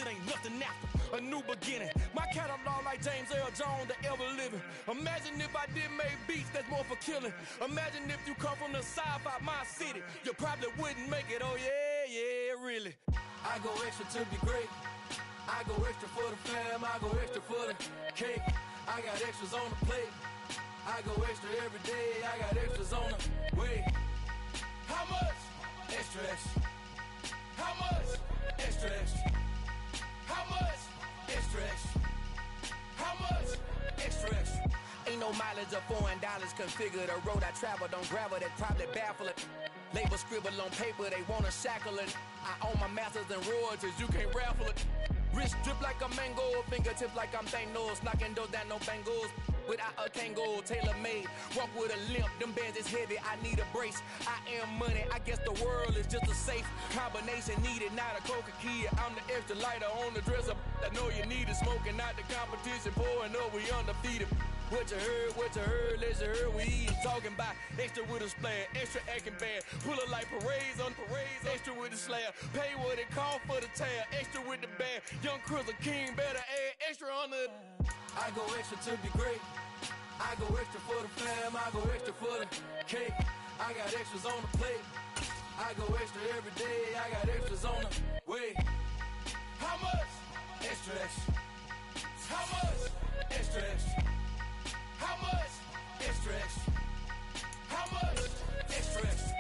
it ain't nothing after a new beginning. My catalog like James Earl Jones, the ever living. Imagine if I did make beats that's more for killing. Imagine if you come from the south out my city, you probably wouldn't make it. Oh yeah, really. I go extra to be great. I go extra for the fam, I go extra for the cake. I got extras on the plate. I go extra every day, I got extras on the way. How much? Extra, extra. How much? Extra, extra. How much? Extra, extra. How much? Extra, extra. Ain't no mileage of $4 configure the road I travel. Don't gravel, that probably baffle it. Label scribble on paper, they wanna shackle it. I own my masters and royalties, you can't raffle it. Wrist drip like a mango, fingertips like I'm Thanos. Knocking those down, no bangles. Without a Kango, tailor-made. Walk with a limp, them bands is heavy, I need a brace. I am money, I guess the world is just a safe combination needed, not a coca-key. I'm the extra lighter on the dresser. I know you need it, smoking out the competition, pouring up, we undefeated. What you heard, let you heard, we eatin'. Talking about extra with a splash, extra acting bad. Pull it like parades on parades, extra with the slab. Pay what it cost for the tab, extra with the band. Young Crizzle King, better add extra on the... I go extra to be great. I go extra for the fam, I go extra for the cake. I got extras on the plate. I go extra every day, I got extras on the way. How much? Extra, extra. How much? Extra, extra. How much? Extra, extra. How much? Extra, extra.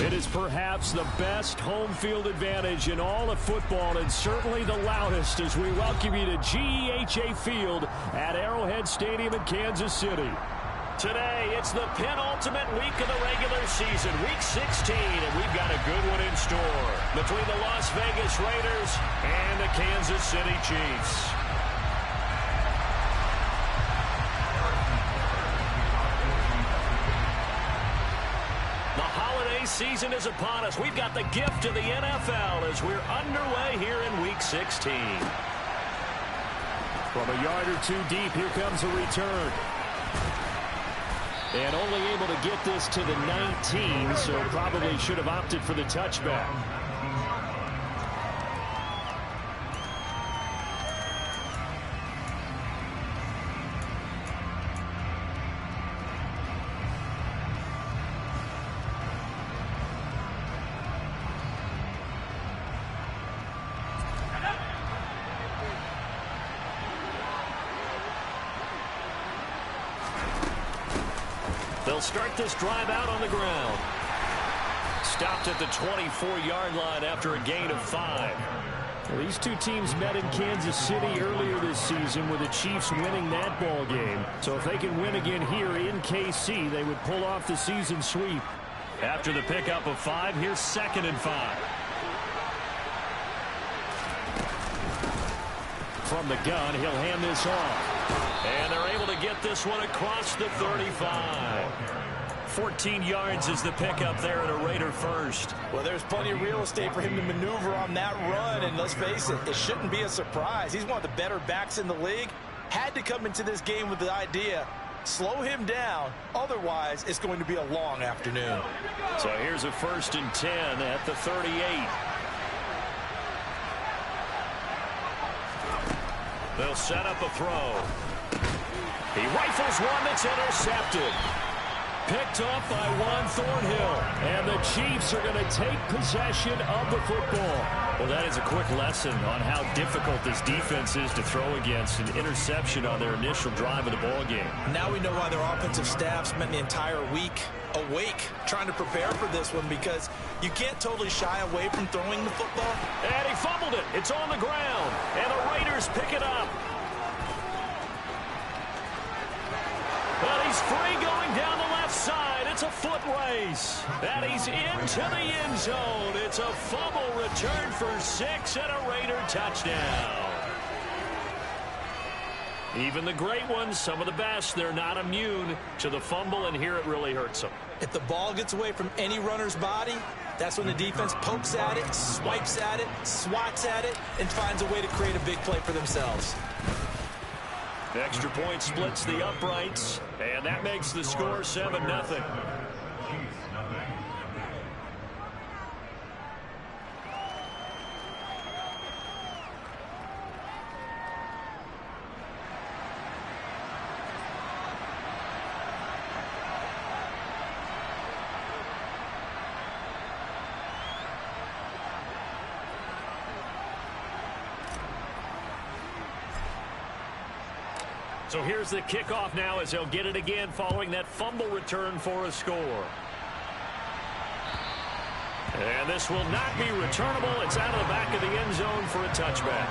It is perhaps the best home field advantage in all of football, and certainly the loudest, as we welcome you to GEHA Field at Arrowhead Stadium in Kansas City. Today, it's the penultimate week of the regular season, Week 16, and we've got a good one in store between the Las Vegas Raiders and the Kansas City Chiefs. Season is upon us. We've got the gift of the NFL as we're underway here in Week 16. From a yard or two deep, here comes a return. And only able to get this to the 19, so probably should have opted for the touchback. They'll start this drive out on the ground. Stopped at the 24-yard line after a gain of 5. Well, these two teams met in Kansas City earlier this season with the Chiefs winning that ball game. So if they can win again here in KC, they would pull off the season sweep. After the pickup of 5, here's 2nd and 5. From the gun, he'll hand this off. And they're able to get this one across the 35. 14 yards is the pickup there at a Raider first. Well, there's plenty of real estate for him to maneuver on that run, and let's face it, it shouldn't be a surprise. He's one of the better backs in the league. Had to come into this game with the idea, slow him down, otherwise it's going to be a long afternoon. So here's a 1st and 10 at the 38. They'll set up a throw. He rifles one that's intercepted. Picked off by Juan Thornhill. And the Chiefs are going to take possession of the football. Well, that is a quick lesson on how difficult this defense is to throw against. An interception on their initial drive of the ball game. Now we know why their offensive staff spent the entire week awake trying to prepare for this one, because you can't totally shy away from throwing the football. And he fumbled it. It's on the ground. And the Raiders pick it up. Well, he's free going down the left side. It's a foot race. And he's into the end zone. It's a fumble return for 6 and a Raider touchdown. Even the great ones, some of the best, they're not immune to the fumble, and here it really hurts them. If the ball gets away from any runner's body, that's when the defense pokes at it, swipes at it, swats at it, and finds a way to create a big play for themselves. The extra point splits the uprights, and that makes the score 7-0. So here's the kickoff now as they'll get it again following that fumble return for a score. And this will not be returnable. It's out of the back of the end zone for a touchback.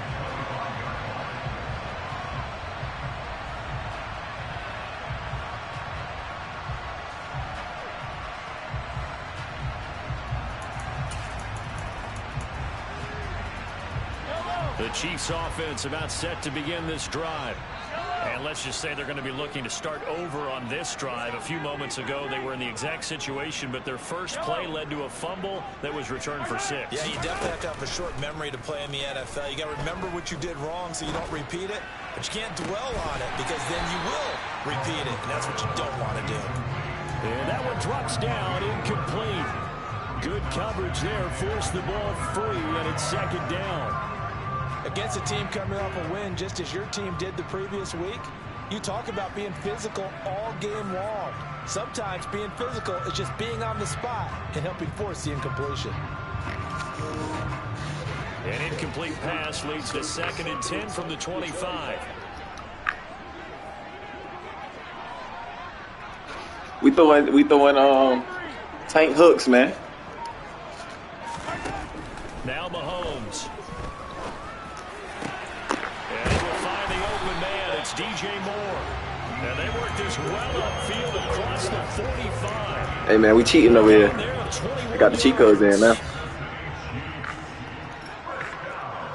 The Chiefs offense about set to begin this drive. And let's just say they're going to be looking to start over on this drive. A few moments ago, they were in the exact situation, but their first play led to a fumble that was returned for 6. Yeah, you definitely have to have a short memory to play in the NFL. You got to remember what you did wrong so you don't repeat it, but you can't dwell on it because then you will repeat it, and that's what you don't want to do. And that one drops down, incomplete. Good coverage there, forced the ball free, and it's second down. Against a team coming off a win just as your team did the previous week, you talk about being physical all game long. Sometimes being physical is just being on the spot and helping force the incompletion. An incomplete pass leads to 2nd and 10 from the 25. We throwing tank hooks, man. Now Mahomes. And he will find the open man. It's DJ Moore. And they work this well upfield across the 45. Hey, man, we cheating over here. I got the cheat codes in now.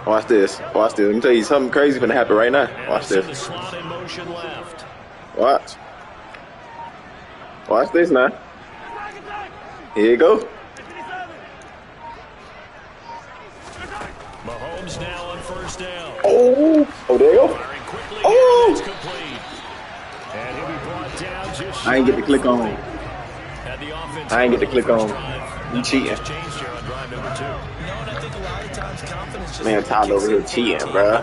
Watch this. Watch this. Let me tell you something crazy going to happen right now. Watch this. The slot in motion left. Watch. Watch this now. Here you go. Mahomes now on first down. Oh, there you go. Oh. And he'll be brought down just I ain't get to click on. I ain't get to click on. You cheating. Man, Tyler over here cheating, bro.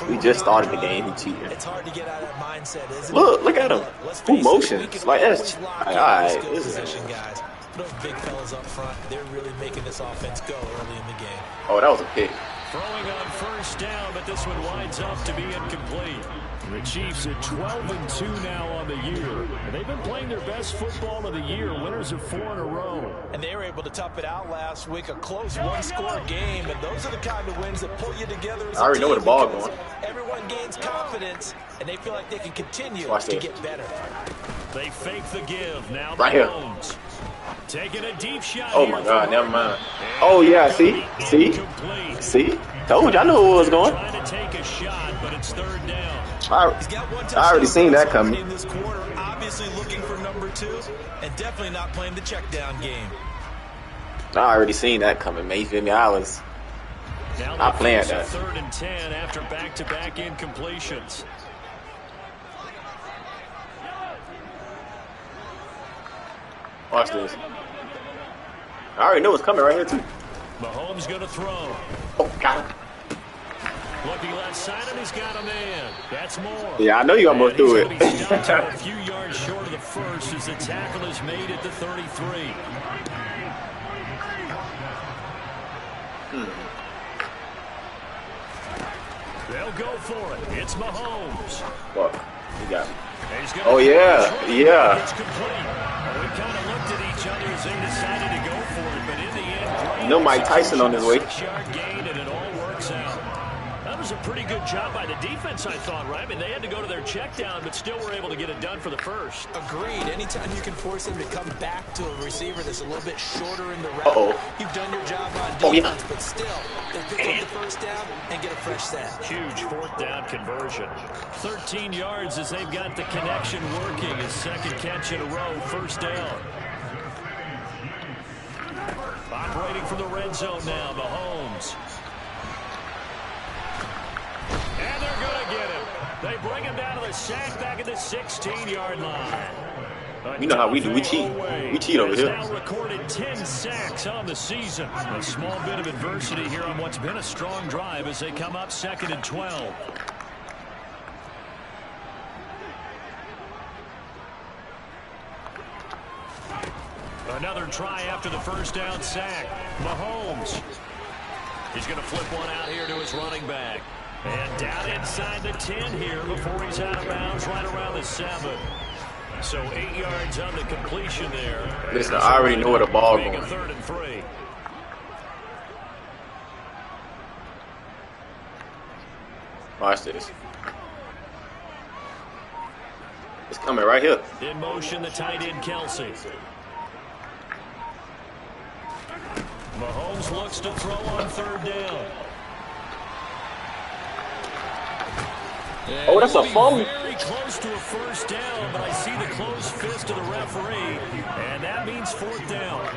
We just started the game. He cheating. It's hard to get out of that mindset, isn't it? Look at him. Who motions? Like, that's all right. Position guys. Those big fellas up front, they're really making this offense go early in the game. Oh, that was a pick. Throwing on first down, but this one winds up to be incomplete. The Chiefs at 12-2 now on the year. And they've been playing their best football of the year, winners of 4 in a row. And they were able to tough it out last week, a close one-score game. And those are the kind of wins that pull you together as a team. I already know where the ball going. Everyone gains confidence, and they feel like they can continue to get better. They fake the give. Now right here. Taking a deep shot. Oh, my God. Never mind. Oh, yeah. See? Told you. I knew who was going. Trying to take a shot, but it's third down. I already seen that coming. This quarter, obviously looking for number 2, and definitely not playing the check down game. I already seen that coming, man. You feel me? I was not playing that. 3rd and 10 after back-to-back incompletions. Watch this. I already know what's coming right here, too. Mahomes going to throw. Oh, got him. Looking left side, and he's got a man. That's Moore. Yeah, I know you almost threw it. He's stopped a few yards short of the first as the tackle is made at the 33. They'll go for it. It's Mahomes. What? He got me. Oh, yeah. Yeah. It's complete. We kind of looked at each other as they decided to go for it, but in the end, Mike Tyson on his way. 6-yard gain, and it all works out. was a pretty good job by the defense, I thought, right? I mean, they had to go to their check down, but still were able to get it done for the first. Agreed. Anytime you can force him to come back to a receiver that's a little bit shorter in the route, you've done your job on defense, but still, they pick up the first down and get a fresh set. Huge fourth down conversion. 13 yards as they've got the connection working. His second catch in a row, first down. Operating from the red zone now, Mahomes. And they're going to get him. They bring him down to the sack back at the 16-yard line. You know how we do. We cheat. We cheat over here. Now recorded 10 sacks on the season. A small bit of adversity here on what's been a strong drive as they come up 2nd and 12. Another try after the first down sack. Mahomes. He's going to flip one out here to his running back. And down inside the 10 here before he's out of bounds right around the 7. So 8 yards on the completion there. Listen, I already know where the ball going. 3rd and 3. Watch this. It's coming right here. In motion, the tight end, Kelsey. Mahomes looks to throw on 3rd down. Oh, that's a fumble. Very close to a first down, but I see the closed fist of the referee, and that means 4th down.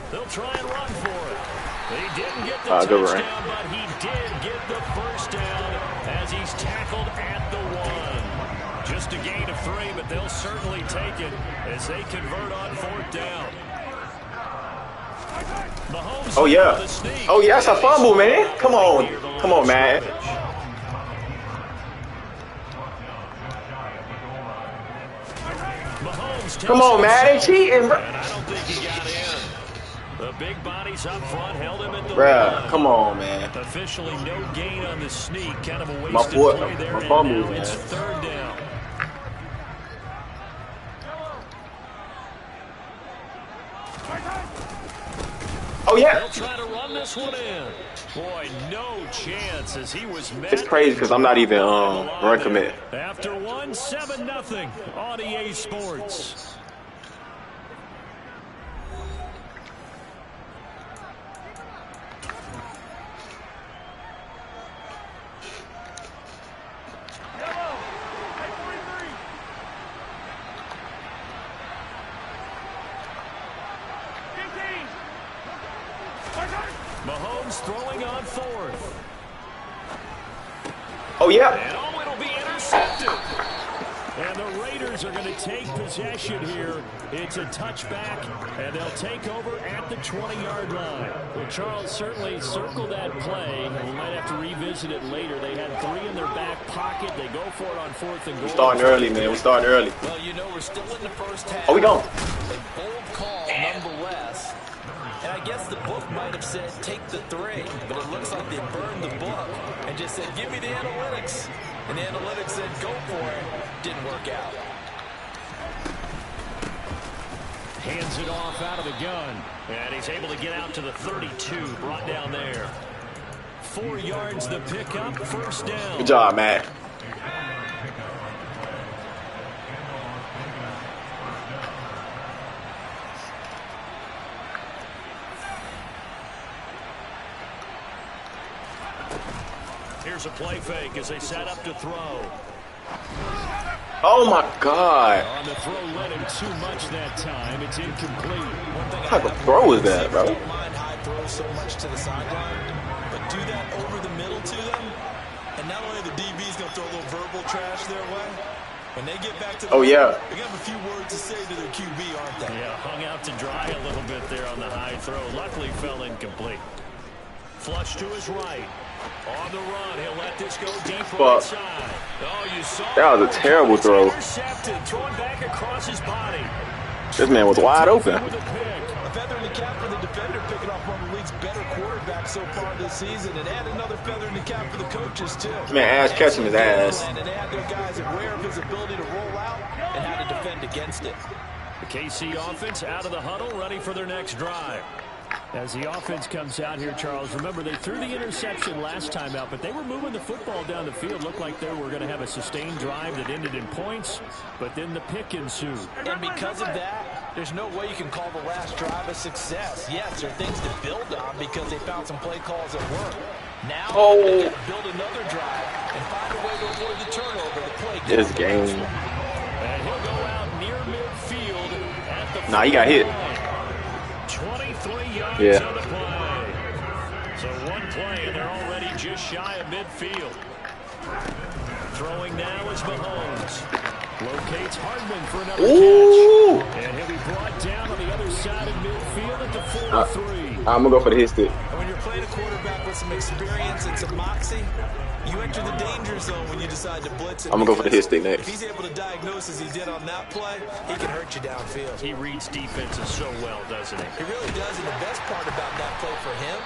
They'll try and run for it. He didn't get the touchdown, but he did get the first down as he's tackled at the 1. Just a gain of 3, but they'll certainly take it as they convert on 4th down. Mahomes, oh, yeah. Oh, yeah, that's a fumble, man. Come on. Come on, man. Come on, man. They cheating, bro. I don't think he got in. The big bodies up front held him at the Bruh, come on, man. Officially no gain on the sneak. Kind of a wasted play there. My fumble, and now it's man. 3rd down. Oh, yeah. They'll try to run this one in. Boy, no chance as he was met. It's crazy because I'm not even run commit. After 1, 7-0 on EA Sports. Mahomes throwing on 4th. Oh, yeah. And oh, it'll be intercepted. And the Raiders are going to take possession here. It's a touchback, and they'll take over at the 20-yard line. Well, Charles certainly circled that play. We might have to revisit it later. They had 3 in their back pocket. They go for it on 4th and goal. We're starting early, man. We're starting early. Well, you know, we're still in the first half. Oh, we going. A bold call, nonetheless. And I guess the book might have said take the 3, but it looks like they burned the book and just said, give me the analytics. And the analytics said, go for it. Didn't work out. Hands it off out of the gun. And he's able to get out to the 32, brought down there. 4 yards the pickup, first down. Good job, Matt. Here's a play fake as they set up to throw. Oh, my God. On the throw, led him too much that time. It's incomplete. What type of throw was that, bro? I don't mind high throws so much to the sideline, but do that over the middle to them, and not only the DB's going to throw a little verbal trash their way, when they get back to the they got a few words to say to their QB, aren't they? Yeah, hung out to dry a little bit there on the high throw. Luckily fell incomplete. Flush to his right. On the run, he'll let this go deep right side. Oh, you saw that was a terrible throw. Intercepted, throwing back across his body. This man was wide open. A feather in the cap for the defender, picking off one of the league's better quarterbacks so far this season, and add another feather in the cap for the coaches too. This man ass catching his ass. And they had their guys aware of his ability to roll out and how to defend against it. The KC offense out of the huddle, ready for their next drive. As the offense comes out here, Charles, remember they threw the interception last time out, but they were moving the football down the field. Looked like they were going to have a sustained drive that ended in points, but then the pick ensued. And because of that, there's no way you can call the last drive a success. Yes, there are things to build on because they found some play calls that work. Now they got to build another drive and find a way to avoid the turnover. The play this game. And he'll go out near midfield at the Nah, he got hit. 23 yards on the play. So one play, and they're already just shy of midfield. Throwing now is Mahomes. Locates Hardman for another catch. And he'll be brought down on the other side of midfield at the 43. I'm going to go for the hit stick. And when you're playing a quarterback with some experience and some moxie, you enter the danger zone when you decide to blitz it. I'm going to go for the hit stick next. If he's able to diagnose as he did on that play, he can hurt you downfield. He reads defenses so well, doesn't he? He really does, and the best part about that play for him,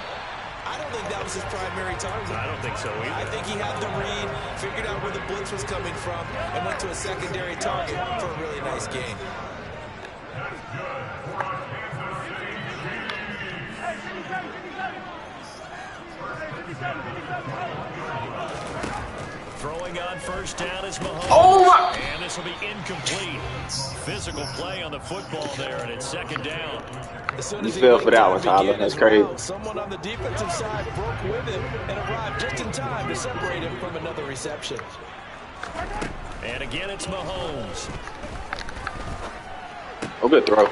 I don't think that was his primary target. I don't think so either. I think he had the read, figured out where the blitz was coming from, and went to a secondary target for a really nice game. Throwing on first down is Mahomes. Oh my! And this will be incomplete. Physical play on the football there, and it's second down. You fell for that one, Tyler. That's crazy. Someone on the defensive side broke with him and arrived just in time to separate him from another reception. And again, it's Mahomes. Oh, good throw.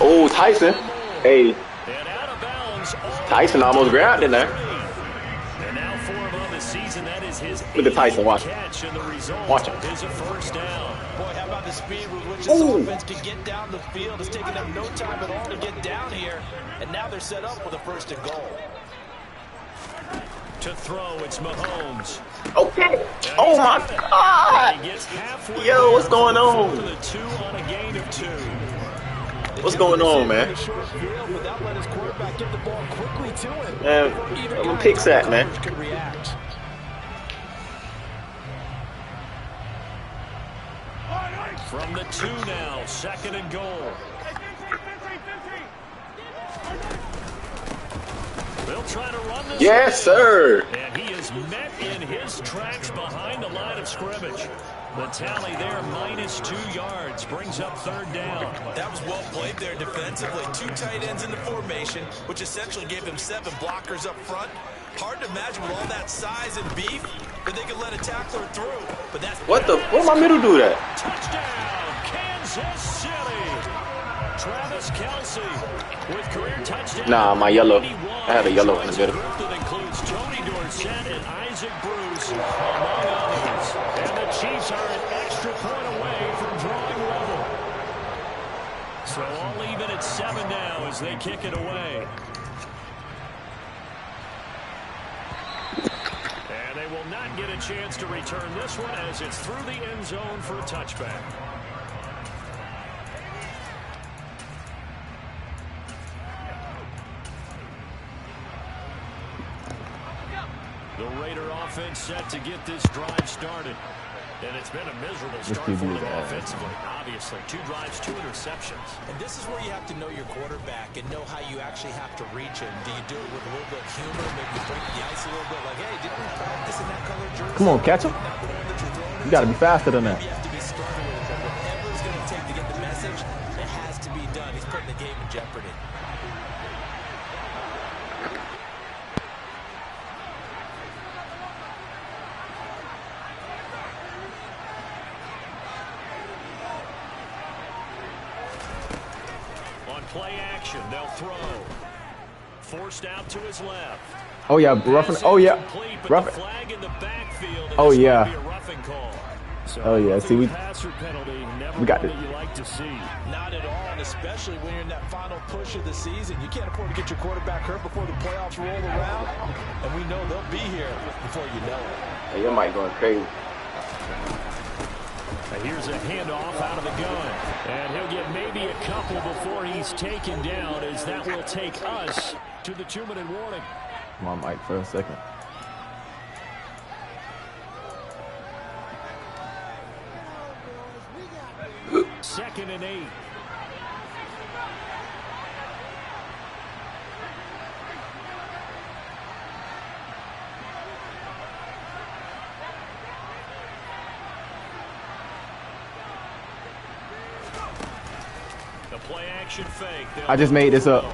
Oh, Tyson. Hey. And out of bounds. Tyson almost grabbed it there. And now 4 of the season. That is his Look at Tyson. Watch him. catch, and the result Watch him. is a first down. Boy, how about the speed with which this offense can get down the field? It's taken them no time at all to get down here, and now they're set up with a first and goal. To throw, it's Mahomes. Okay. Oh my God. Yo, what's going on? The 2 on a gain of 2. What's going on, man? Man, I'm a pick sack, man. From the 2 now, 2nd and goal. They'll try to run this. Yes, sir. And he is met in his tracks behind the line of scrimmage. The tally there, -2 yards, brings up 3rd down. That was well played there defensively. 2 tight ends in the formation, which essentially gave him 7 blockers up front. Hard to imagine with all that size and beef that they could let a tackler through. But that's what my middle do that? Touchdown, Kansas City. Travis Kelce with career touchdown. Nah, my yellow. I had a yellow in the middle. That includes Tony Dorsett and Isaac Bruce, among others. And the Chiefs are an extra point away from drawing level. So all even at 7 now as they kick it away. And they will not get a chance to return this one as it's through the end zone for a touchback. The Raider offense set to get this drive started. And it's been a miserable start for them offensively. Obviously, 2 drives, 2 interceptions. And this is where you have to know your quarterback and know how you actually have to reach him. Do you do it with a little bit of humor, maybe break the ice a little bit, like, hey, didn't we practice in that color jersey? Come on, catch him. You got to be faster than that. You have to be smarter with it. Whatever it's going to take to get the message, it has to be done. He's putting the game in jeopardy. Play action, they'll throw. Forced out to his left. Oh yeah, roughing. Oh yeah, roughing. Oh yeah. So oh yeah. See, we got this. Like to see. Not at all, and especially when you're in that final push of the season. You can't afford to get your quarterback hurt before the playoffs roll around, and we know they'll be here before you know it. Hey, your mic going crazy. Here's a handoff out of the gun. And he'll get maybe a couple before he's taken down, as that will take us to the 2-minute warning. Come on, Mike, for a second. Second and 8. play action fake. I just made this up.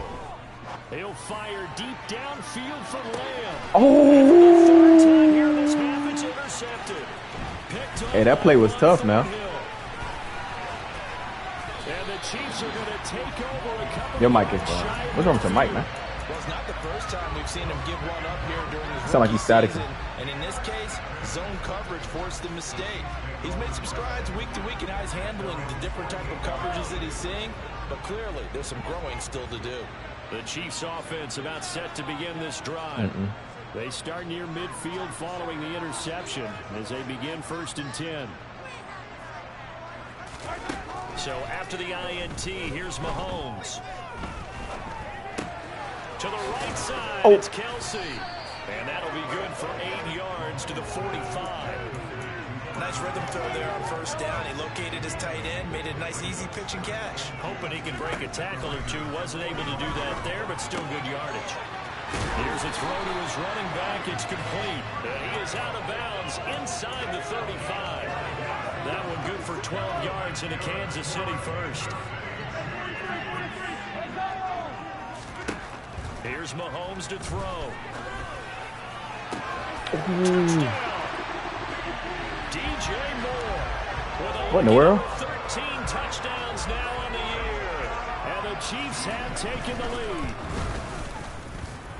He'll fire deep downfield from Lamb. Oh! Third time here this half, it's intercepted. Hey, that play was tough, man. And the Chiefs are going to take over a couple. Your mic is gone. What's wrong with your mic, man? Well, it's not the first time we've seen him give one up here during his Sound like he's static. season. And in this case, zone coverage forced the mistake. He's made some strides week to week in how he's handling the different type of coverages that he's seeing. But clearly, there's some growing still to do. The Chiefs offense about set to begin this drive. They start near midfield following the interception as they begin 1st and 10. So after the INT, here's Mahomes. To the right side, it's Kelsey. And that'll be good for 8 yards to the 45. Nice rhythm throw there on 1st down. He located his tight end, made it a nice easy pitch and catch. Hoping he can break a tackle or two. Wasn't able to do that there, but still good yardage. Here's a throw to his running back. It's complete. And he is out of bounds inside the 35. That one good for 12 yards into Kansas City first. Here's Mahomes to throw. DJ Moore. What in the world? 13 touchdowns now on the year. And the Chiefs have taken the lead.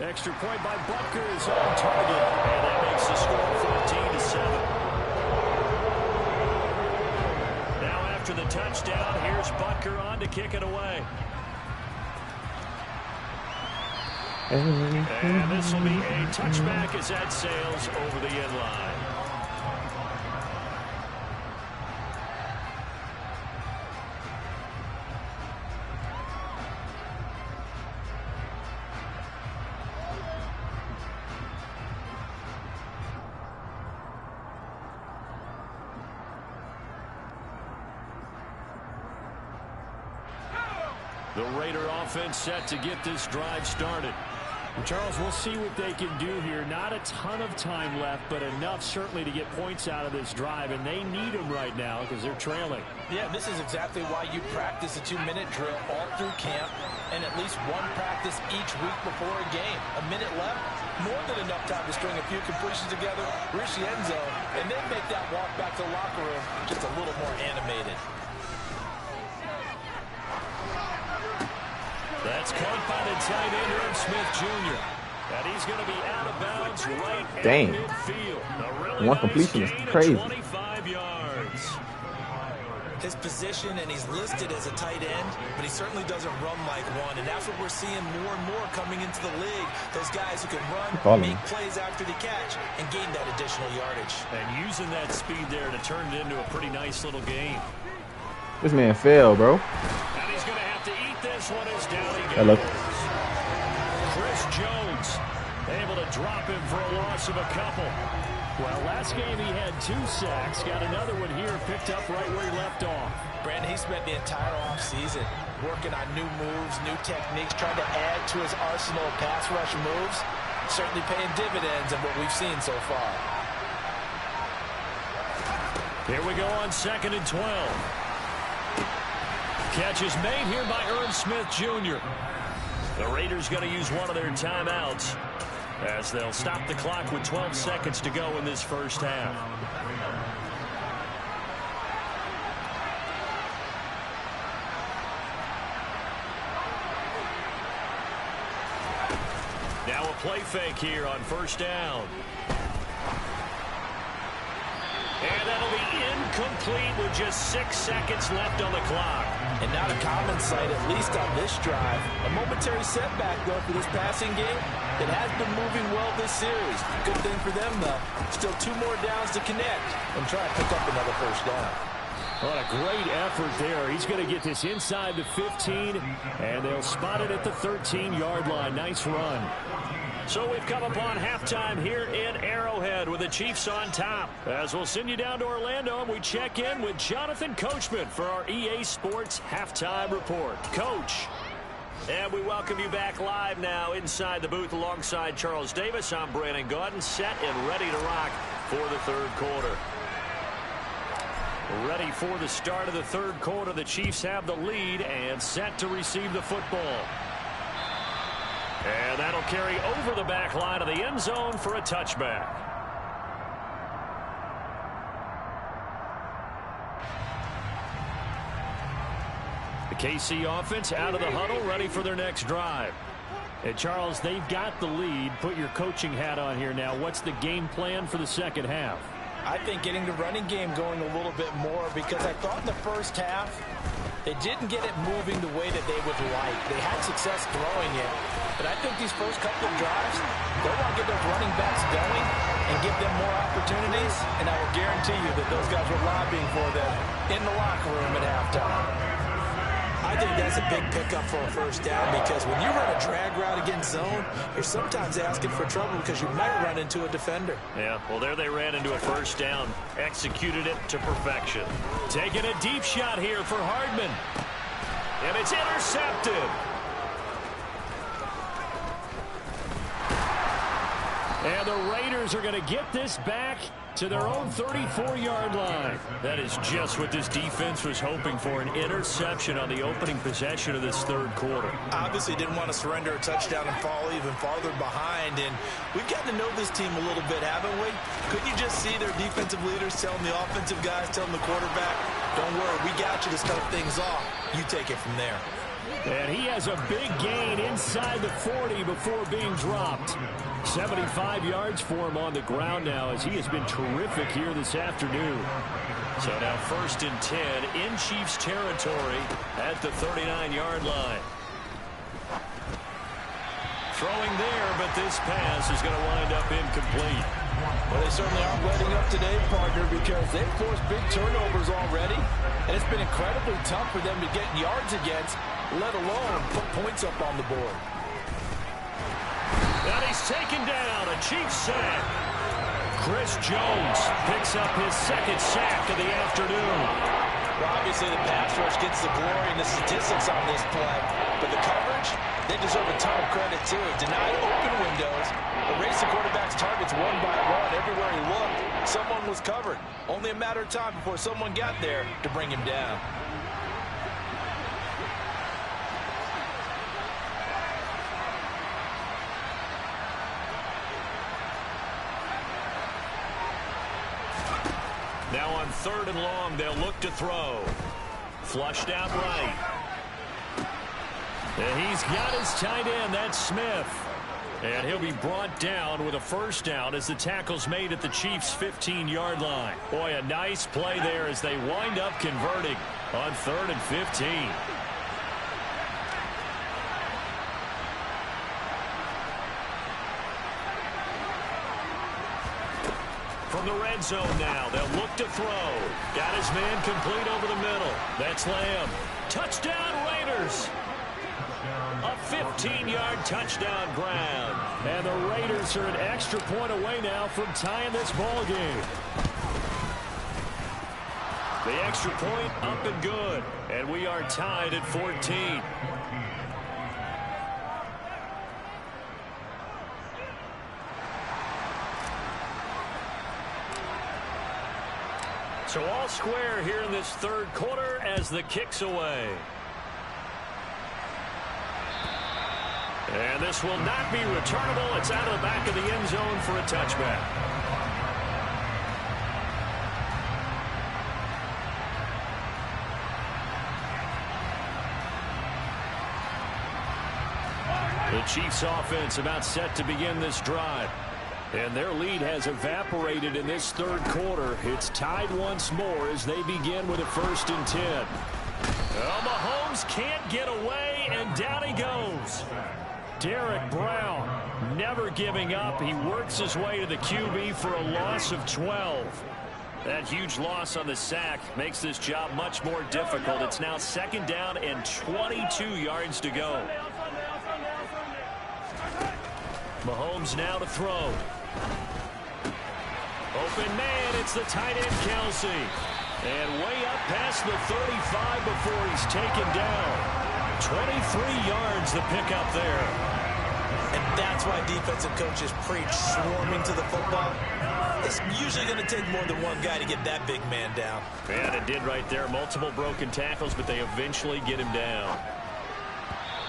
Extra point by Butker is on target. And that makes the score 14-7. Now after the touchdown, here's Butker on to kick it away. And this will be a touchback as that sails over the end line. The Raider offense set to get this drive started. Charles, we'll see what they can do here. Not a ton of time left, but enough certainly to get points out of this drive, and they need them right now because they're trailing. Yeah, this is exactly why you practice a 2-minute drill all through camp and at least one practice each week before a game. A minute left, more than enough time to string a few completions together, reach the end zone, and then make that walk back to the locker room just a little more animated. That's caught by the tight end, Irv Smith Jr. And he's going to be out of bounds right Dang. in midfield. One nice completion is crazy. 25 yards. His position, and he's listed as a tight end, but he certainly doesn't run like one. And that's what we're seeing more and more coming into the league. Those guys who can run, make plays after the catch, and gain that additional yardage. And using that speed there to turn it into a pretty nice little game. This man fell, bro. And he's going to have to eat this one as down he goes. Hello. Chris Jones able to drop him for a loss of a couple. Well, last game he had 2 sacks. Got another one here picked up right where he left off. Brandon, he spent the entire offseason working on new moves, new techniques, trying to add to his arsenal of pass rush moves. Certainly paying dividends in what we've seen so far. Here we go on 2nd and 12. Catch is made here by Irv Smith Jr. The Raiders going to use one of their timeouts as they'll stop the clock with 12 seconds to go in this first half. Now a play fake here on 1st down. And that'll be incomplete with just 6 seconds left on the clock. And not a common sight, at least on this drive. A momentary setback, though, for this passing game. It has been moving well this series. Good thing for them, though. Still 2 more downs to connect and try to pick up another 1st down. What a great effort there. He's going to get this inside the 15, and they'll spot it at the 13-yard line. Nice run. So we've come upon halftime here in Arrowhead with the Chiefs on top. As we'll send you down to Orlando, and we check in with Jonathan Coachman for our EA Sports Halftime Report. Coach. And we welcome you back live now inside the booth alongside Charles Davis. I'm Brandon Gaudin, set and ready to rock for the 3rd quarter. Ready for the start of the third quarter. The Chiefs have the lead and set to receive the football. And that'll carry over the back line of the end zone for a touchback. The KC offense out of the huddle, ready for their next drive. And Charles, they've got the lead. Put your coaching hat on here now. What's the game plan for the second half? I think getting the running game going a little bit more, because I thought in the first half they didn't get it moving the way that they would like. They had success throwing it, but I think these first couple of drives, they want to get those running backs going and give them more opportunities, and I will guarantee you that those guys were lobbying for them in the locker room at halftime. I think that's a big pickup for a first down, because when you run a drag route against zone, you're sometimes asking for trouble because you might run into a defender. Yeah, well, there they ran into a first down. Executed it to perfection. Taking a deep shot here for Hardman. And it's intercepted. And the Raiders are going to get this back to their own 34-yard line. That is just what this defense was hoping for, an interception on the opening possession of this third quarter. Obviously didn't want to surrender a touchdown and fall even farther behind, and we've gotten to know this team a little bit, haven't we? Couldn't you just see their defensive leaders telling the offensive guys, telling the quarterback, don't worry, we got you to start things off. You take it from there. And he has a big gain inside the 40 before being dropped. 75 yards for him on the ground now, as he has been terrific here this afternoon. So now 1st and 10 in Chiefs territory at the 39-yard line. Throwing there, but this pass is going to wind up incomplete. Well, they certainly aren't letting up today, partner, because they've forced big turnovers already, and it's been incredibly tough for them to get yards against, let alone put points up on the board. And he's taken down, a Chiefs sack. Chris Jones picks up his second sack of the afternoon. Well, obviously the pass rush gets the glory and the statistics on this play, but the coverage, they deserve a ton of credit too. Denied open windows, erased the quarterback's targets one by one. Everywhere he looked, someone was covered. Only a matter of time before someone got there to bring him down. Now on 3rd and long, they'll look to throw. Flushed out right. And he's got his tight end, that's Smith. And he'll be brought down with a first down as the tackle's made at the Chiefs' 15-yard line. Boy, a nice play there as they wind up converting on 3rd and 15. From the red zone now, they'll look to throw. Got his man complete over the middle. That's Lamb. Touchdown, Raiders. A 15-yard touchdown grab. And the Raiders are an extra point away now from tying this ball game. The extra point up and good. And we are tied at 14. So all square here in this third quarter as the kick's away. And this will not be returnable. It's out of the back of the end zone for a touchback. The Chiefs offense about set to begin this drive. And their lead has evaporated in this third quarter. It's tied once more as they begin with a 1st and 10. Well, Mahomes can't get away, and down he goes. Derek Brown never giving up. He works his way to the QB for a loss of 12. That huge loss on the sack makes this job much more difficult. It's now 2nd down and 22 yards to go. Mahomes now to throw. Open man, it's the tight end Kelsey. And way up past the 35 before he's taken down. 23 yards the pickup there. And That's why defensive coaches preach swarming to the football. It's usually going to take more than one guy to get that big man down. And it did right there. Multiple broken tackles, but they eventually get him down.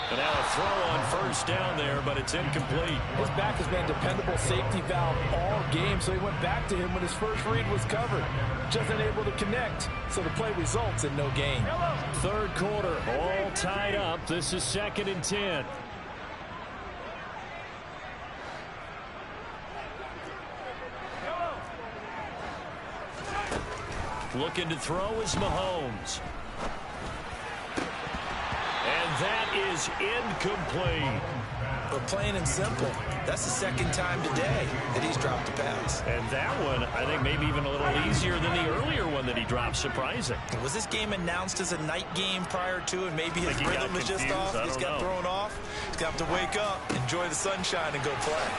And now a throw on first down there, but it's incomplete. His back has been a dependable safety valve all game, so he went back to him when his first read was covered. Just unable to connect, so the play results in no gain. Third quarter, all tied up. This is 2nd and 10. Looking to throw is Mahomes. And that is incomplete. But plain and simple, that's the second time today that he's dropped a pass. And that one, I think, maybe even a little easier than the earlier one that he dropped. Surprising. Was this game announced as a night game prior to, and maybe his rhythm is just off? He's got thrown off. He's got to wake up, enjoy the sunshine, and go play.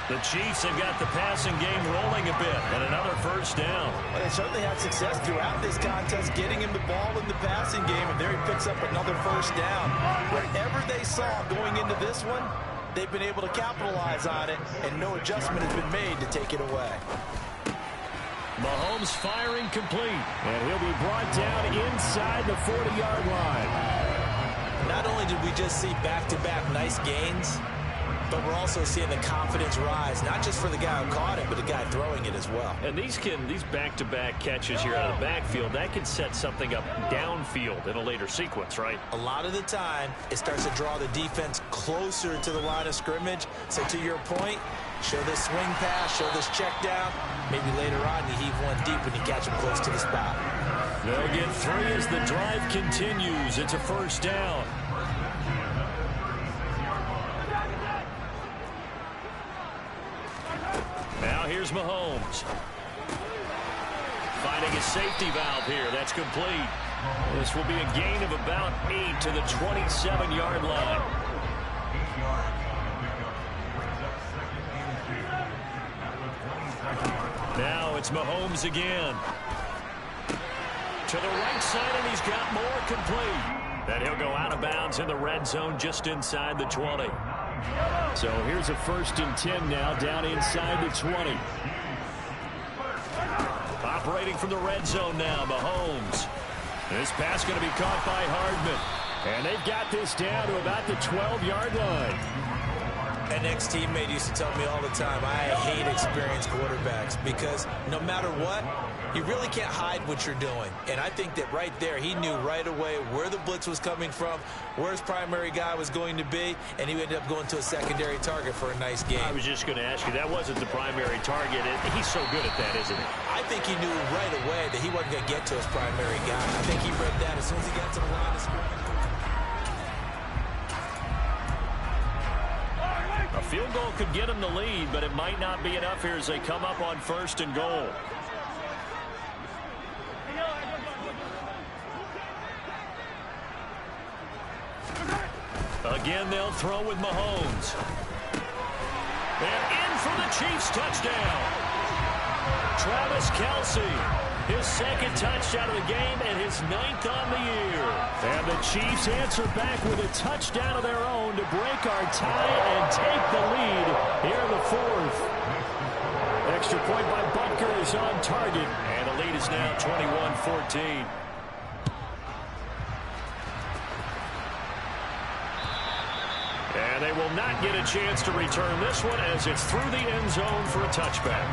The Chiefs have got the passing game rolling a bit, and another first down. Well, they certainly had success throughout this contest, getting him the ball in the passing game, and there he picks up another first down. Whatever they saw going into this one, they've been able to capitalize on it, and no adjustment has been made to take it away. Mahomes firing complete, and he'll be brought down inside the 40-yard line. Not only did we just see back-to-back nice gains, but we're also seeing the confidence rise, not just for the guy who caught it, but the guy throwing it as well. And these back-to-back catches here out of the backfield, that can set something up downfield in a later sequence, right? A lot of the time, it starts to draw the defense closer to the line of scrimmage. So to your point, show this swing pass, show this check down. Maybe later on, you heave one deep when you catch him close to the spot. They'll get 3 as the drive continues. It's a first down. Now here's Mahomes. Finding a safety valve here. That's complete. This will be a gain of about 8 to the 27-yard line. Now it's Mahomes again. To the right side, and he's got more complete. And he'll go out of bounds in the red zone just inside the 20. So here's a 1st and 10 now, down inside the 20. Operating from the red zone now, Mahomes. This pass going to be caught by Hardman. And they've got this down to about the 12-yard line. An ex-teammate used to tell me all the time, I hate experienced quarterbacks because no matter what, you really can't hide what you're doing. And I think that right there, he knew right away where the blitz was coming from, where his primary guy was going to be, and he ended up going to a secondary target for a nice game. I was just going to ask you, that wasn't the primary target. He's so good at that, isn't he? I think he knew right away that he wasn't going to get to his primary guy. I think he read that as soon as he got to the line of scrimmage. A field goal could get him the lead, but it might not be enough here as they come up on 1st and goal. Again, they'll throw with Mahomes. And in for the Chiefs touchdown. Travis Kelce. His 2nd touchdown of the game and his 9th on the year. And the Chiefs answer back with a touchdown of their own to break our tie and take the lead here in the 4th. Extra point by Butker is on target. And the lead is now 21-14. And they will not get a chance to return this one as it's through the end zone for a touchback.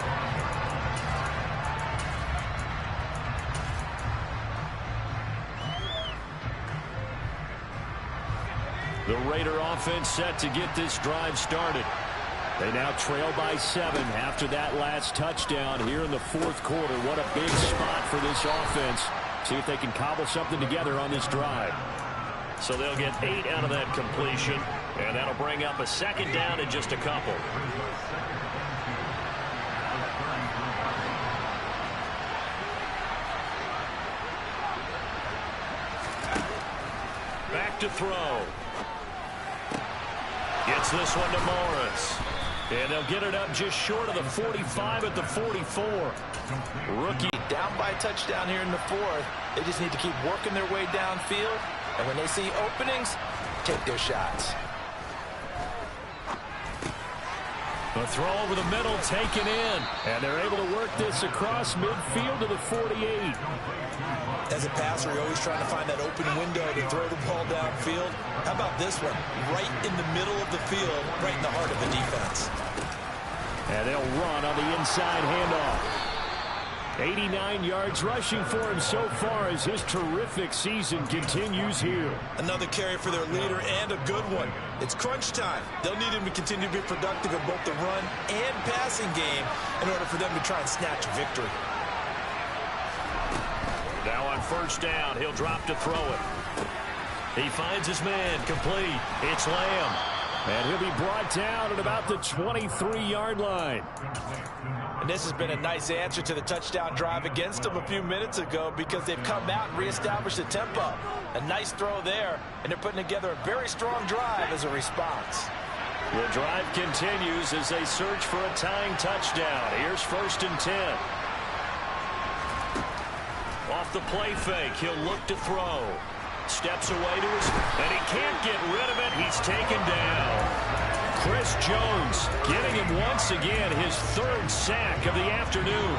The Raider offense set to get this drive started. They now trail by 7 after that last touchdown here in the 4th quarter. What a big spot for this offense. See if they can cobble something together on this drive. So they'll get 8 out of that completion, and that'll bring up a 2nd down in just a couple. Back to throw. Gets this one to Morris. And they'll get it up just short of the 45 at the 44. Rookie down by a touchdown here in the 4th. They just need to keep working their way downfield. And when they see openings, take their shots. The throw over the middle taken in. And they're able to work this across midfield to the 48. As a passer, you're always trying to find that open window to throw the ball downfield. How about this one? Right in the middle of the field, right in the heart of the defense. And they'll run on the inside handoff. 89 yards rushing for him so far as his terrific season continues here. Another carry for their leader and a good one. It's crunch time. They'll need him to continue to be productive in both the run and passing game in order for them to try and snatch a victory. Now on first down, he'll drop to throw it. He finds his man complete. It's Lamb. And he'll be brought down at about the 23-yard line. And this has been a nice answer to the touchdown drive against them a few minutes ago because they've come out and reestablished the tempo. A nice throw there, and they're putting together a very strong drive as a response. The drive continues as they search for a tying touchdown. Here's 1st and 10. Off the play fake, he'll look to throw. Steps away to his, and he can't get rid of it. He's taken down. Chris Jones getting him once again his 3rd sack of the afternoon.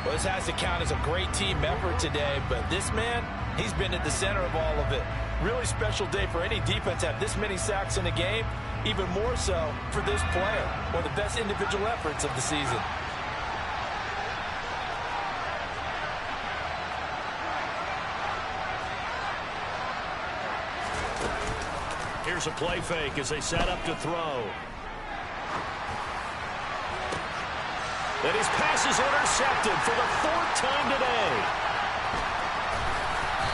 Well, this has to count as a great team effort today, but this man, he's been at the center of all of it. Really special day for any defense to have this many sacks in a game, even more so for this player. One of the best individual efforts of the season. Here's a play fake as they set up to throw. And his pass is intercepted for the 4th time today.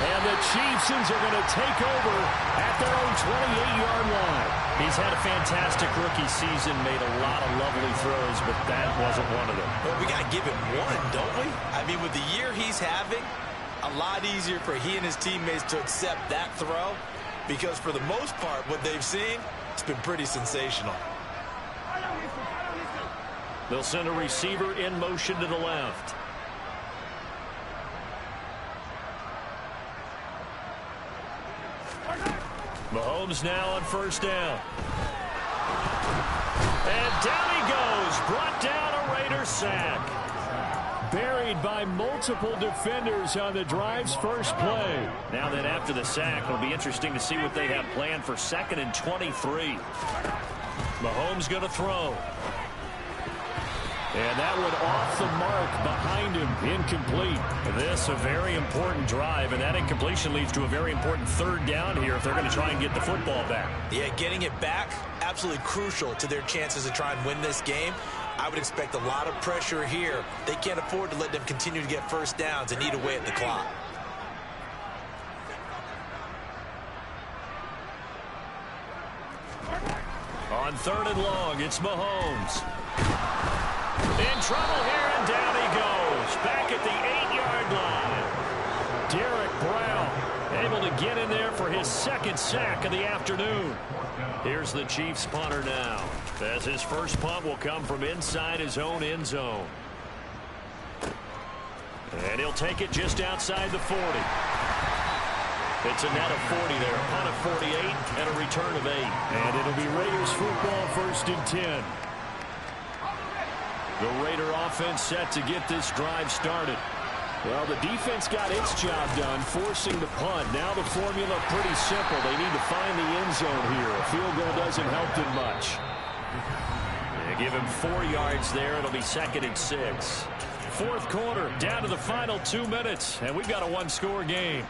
And the Chiefs are going to take over at their own 28-yard line. He's had a fantastic rookie season, made a lot of lovely throws, but that wasn't one of them. Well, we got to give him one, don't we? I mean, with the year he's having, a lot easier for he and his teammates to accept that throw. Because for the most part, what they've seen, it's been pretty sensational. They'll send a receiver in motion to the left. Mahomes now on first down. And down he goes. Brought down a Raider sack. Buried by multiple defenders on the drive's first play. Now then after the sack, it'll be interesting to see what they have planned for 2nd and 23. Mahomes going to throw. And that one off the mark behind him. Incomplete. This a very important drive, and that incompletion leads to a very important 3rd down here if they're going to try and get the football back. Yeah, getting it back, absolutely crucial to their chances to try and win this game. I would expect a lot of pressure here. They can't afford to let them continue to get first downs and eat away at the clock. On 3rd and long, it's Mahomes. In trouble here, and down he goes. Back at the 8-yard line. Derek Brown able to get in there for his 2nd sack of the afternoon. Here's the Chiefs punter now, as his first punt will come from inside his own end zone. And he'll take it just outside the 40. It's a net of 40 there, a punt of 48, and a return of 8. And it'll be Raiders football 1st and 10. The Raider offense set to get this drive started. Well, the defense got its job done, forcing the punt. Now the formula pretty simple. They need to find the end zone here. A field goal doesn't help them much. They give him 4 yards there. It'll be 2nd and 6. 4th quarter, down to the final 2 minutes, and we've got a 1-score game.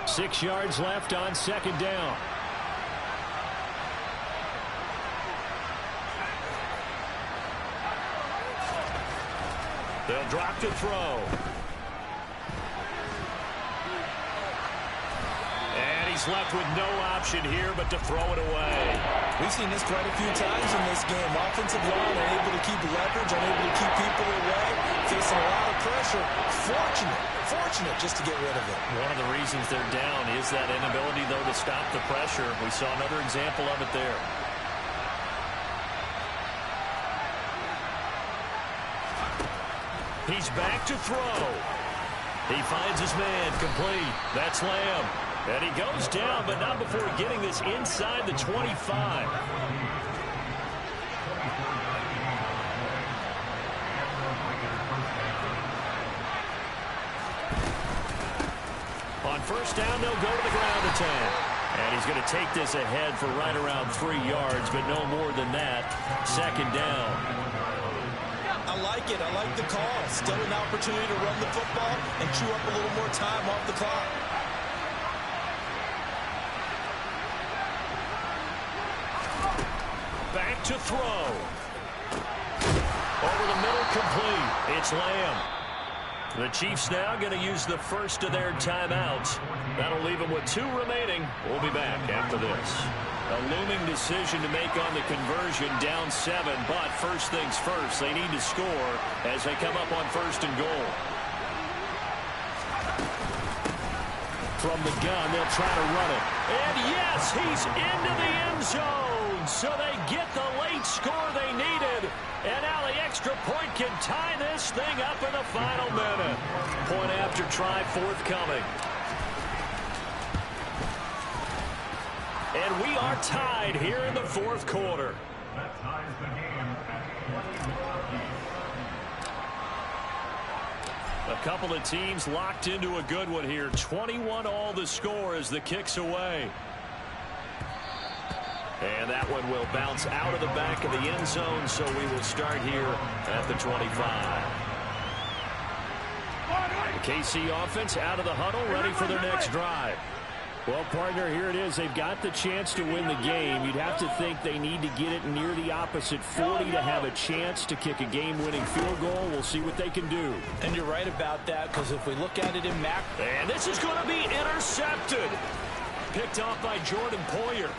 6 yards left on 2nd down. They'll drop to throw. And he's left with no option here but to throw it away. We've seen this quite a few times in this game. Offensive line unable to keep leverage, unable to keep people away, facing a lot of pressure. Fortunate just to get rid of it. One of the reasons they're down is that inability, though, to stop the pressure. We saw another example of it there. He's back to throw. He finds his man complete. That's Lamb. And he goes down, but not before getting this inside the 25. On first down, they'll go to the ground attack. And he's going to take this ahead for right around 3 yards, but no more than that. Second down. I like it. I like the call. Still an opportunity to run the football and chew up a little more time off the clock. Back to throw. Over the middle, complete. It's Lamb. The Chiefs now going to use the first of their timeouts. That'll leave them with 2 remaining. We'll be back after this. A looming decision to make on the conversion, down 7. But first things first, they need to score as they come up on first and goal. From the gun, they'll try to run it. And yes, he's into the end zone. So they get the late score they needed. And now the extra point can tie this thing up in the final minute. Point after try forthcoming. And we are tied here in the fourth quarter. That ties the game at 21. A couple of teams locked into a good one here. 21 all the score as the kick's away. And that one will bounce out of the back of the end zone, so we will start here at the 25. The KC offense out of the huddle, ready for their next drive. Well, partner, here it is. They've got the chance to win the game. You'd have to think they need to get it near the opposite 40 to have a chance to kick a game-winning field goal. We'll see what they can do. And you're right about that, because if we look at it in macro. And this is going to be intercepted. Picked off by Jordan Poyer.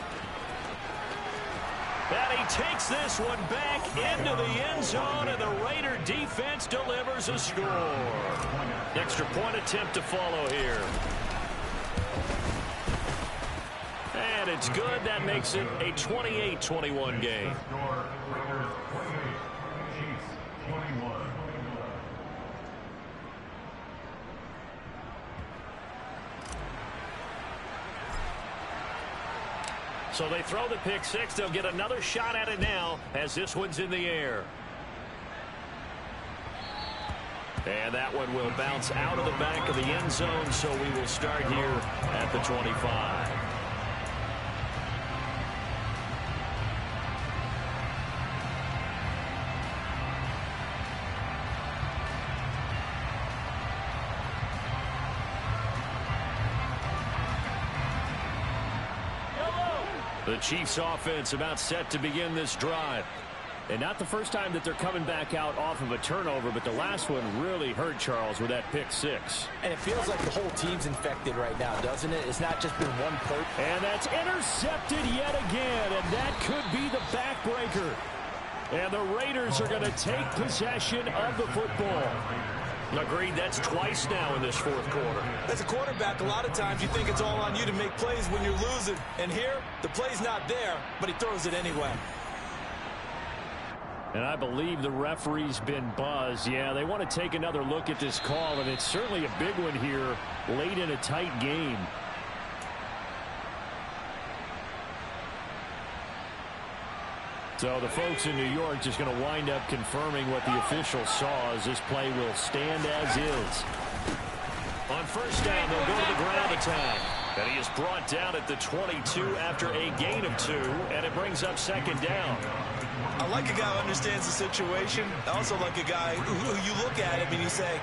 And he takes this one back into the end zone, and the Raider defense delivers a score. Extra point attempt to follow here. And it's good. That makes it a 28-21 game. So they throw the pick six. They'll get another shot at it now as this one's in the air. And that one will bounce out of the back of the end zone, so we will start here at the 25. The Chiefs offense about set to begin this drive. And not the first time that they're coming back out off of a turnover, but the last one really hurt Charles with that pick six. And it feels like the whole team's infected right now, doesn't it? It's not just been one play. And that's intercepted yet again, and that could be the backbreaker. And the Raiders are going to take possession of the football. Agreed, that's twice now in this fourth quarter. As a quarterback, a lot of times you think it's all on you to make plays when you're losing. And here, the play's not there, but he throws it anyway. And I believe the referee's been buzzed. Yeah, they want to take another look at this call, and it's certainly a big one here late in a tight game. So the folks in New York just going to wind up confirming what the official saw as this play will stand as is. On first down, they'll go to the ground attack. And he is brought down at the 22 after a gain of 2, and it brings up second down. I like a guy who understands the situation. I also like a guy who you look at him and you say,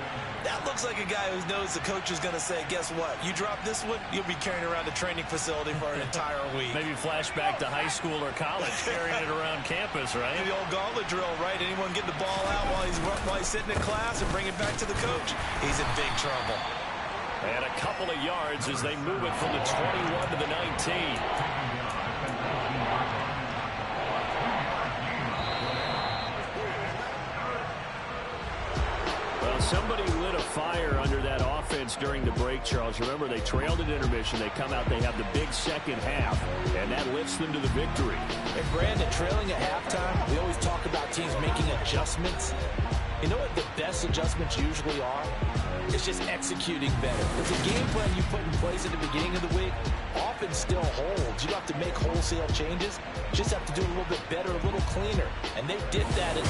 that looks like a guy who knows the coach is going to say, guess what? You drop this one, you'll be carrying around the training facility for an entire week. Maybe flashback to high school or college, carrying it around campus, right? The old gauntlet drill, right? Anyone get the ball out while he's sitting in class and bring it back to the coach? He's in big trouble. And a couple of yards as they move it from the 21 to the 19. Somebody lit a fire under that offense during the break, Charles. Remember, they trailed at intermission. They come out, they have the big second half, and that lifts them to the victory. And Brandon, trailing at halftime, we always talk about teams making adjustments. You know what the best adjustments usually are? It's just executing better. It's a game plan you put in place at the beginning of the week often still holds. You don't have to make wholesale changes. You just have to do it a little bit better, a little cleaner. And they did that in